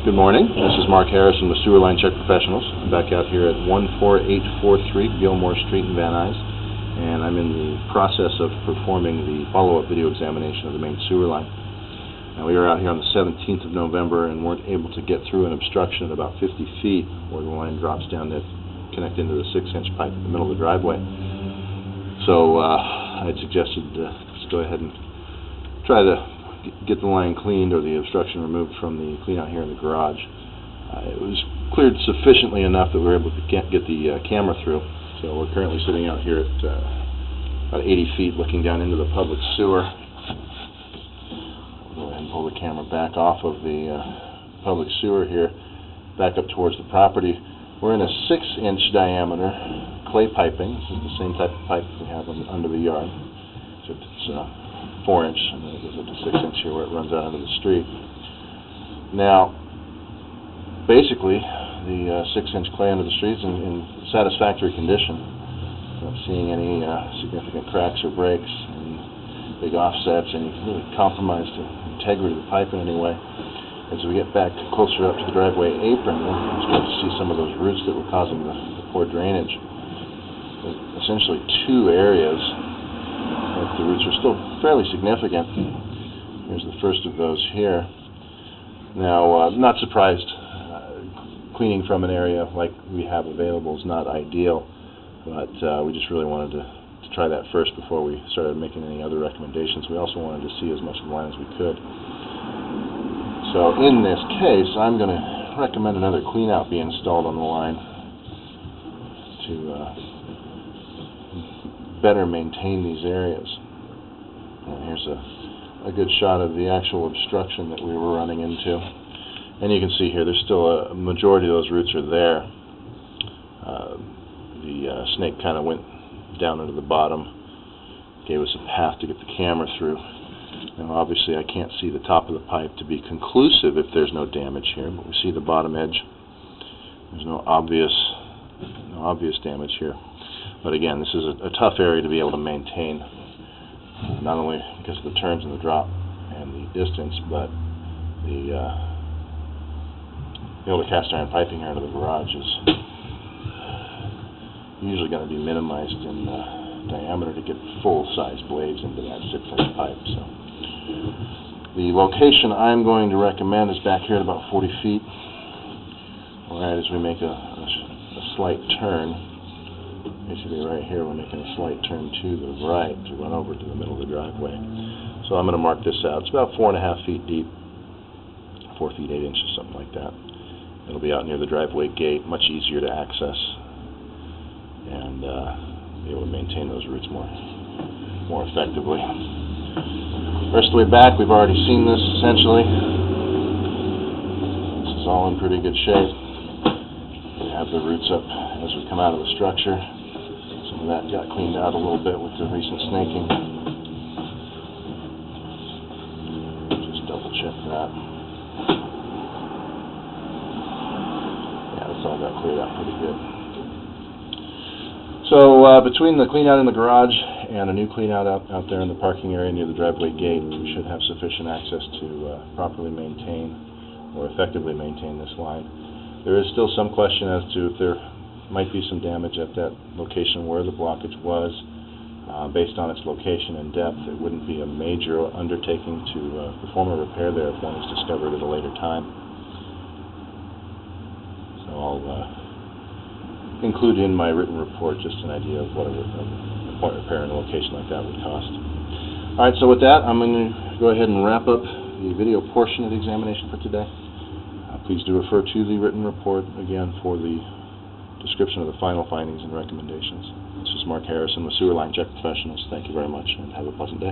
Good morning. This is Mark Harrison with Sewer Line Check Professionals. I'm back out here at 14843 Gilmore Street in Van Nuys, and I'm in the process of performing the follow-up video examination of the main sewer line. Now, we were out here on the 17th of November and weren't able to get through an obstruction at about 50 feet where the line drops down to connect into the 6-inch pipe in the middle of the driveway. So I had suggested just go ahead and try to get the line cleaned or the obstruction removed from the clean out here in the garage. It was cleared sufficiently enough that we were able to get the camera through. So we're currently sitting out here at about 80 feet looking down into the public sewer. I'll go ahead and pull the camera back off of the public sewer here, back up towards the property. We're in a 6-inch diameter clay piping. This is the same type of pipe we have under the yard. So it's 4-inch, and then it goes up to 6-inch here where it runs out into the street. Now, basically, the 6-inch clay under the street is in satisfactory condition. Not seeing any significant cracks or breaks, any big offsets, any really compromised the integrity of the pipe in any way. As we get back closer up to the driveway apron, we'll start to see some of those roots that were causing the poor drainage. There's essentially two areas. The roots are still fairly significant. Here's the first of those here. Now, not surprised. Cleaning from an area like we have available is not ideal, but we just really wanted to try that first before we started making any other recommendations. We also wanted to see as much of the line as we could. So in this case, I'm going to recommend another clean out be installed on the line to better maintain these areas. And here's a good shot of the actual obstruction that we were running into. And you can see here, there's still a majority of those roots are there. The snake kind of went down into the bottom, gave us a path to get the camera through. Now obviously I can't see the top of the pipe to be conclusive if there's no damage here, but we see the bottom edge. There's no obvious damage here. But again, this is a tough area to be able to maintain, not only because of the turns and the drop and the distance, but the older cast iron piping here into the garage is usually going to be minimized in diameter to get full-size blades into that 6-inch pipe. So the location I'm going to recommend is back here at about 40 feet. All right, as we make a slight turn. Basically right here we're making a slight turn to the right to run over to the middle of the driveway. So I'm going to mark this out. It's about 4.5 feet deep, 4 feet 8 inches, something like that. It'll be out near the driveway gate, much easier to access, and be able to maintain those roots more effectively. The rest of the way back, we've already seen this essentially. This is all in pretty good shape. We have the roots up as we come out of the structure. Some of that got cleaned out a little bit with the recent snaking. Just double check that. Yeah, this all got cleared out pretty good. So between the clean out in the garage and a new clean out there in the parking area near the driveway gate, we should have sufficient access to properly maintain or effectively maintain this line. There is still some question as to if there might be some damage at that location where the blockage was. Based on its location and depth, it wouldn't be a major undertaking to perform a repair there if one is discovered at a later time. So I'll include in my written report just an idea of what a point repair in a location like that would cost. Alright, so with that, I'm going to go ahead and wrap up the video portion of the examination for today. Please do refer to the written report again for the description of the final findings and recommendations. This is Mark Harrison with Sewer Line Check Professionals. Thank you very much and have a pleasant day.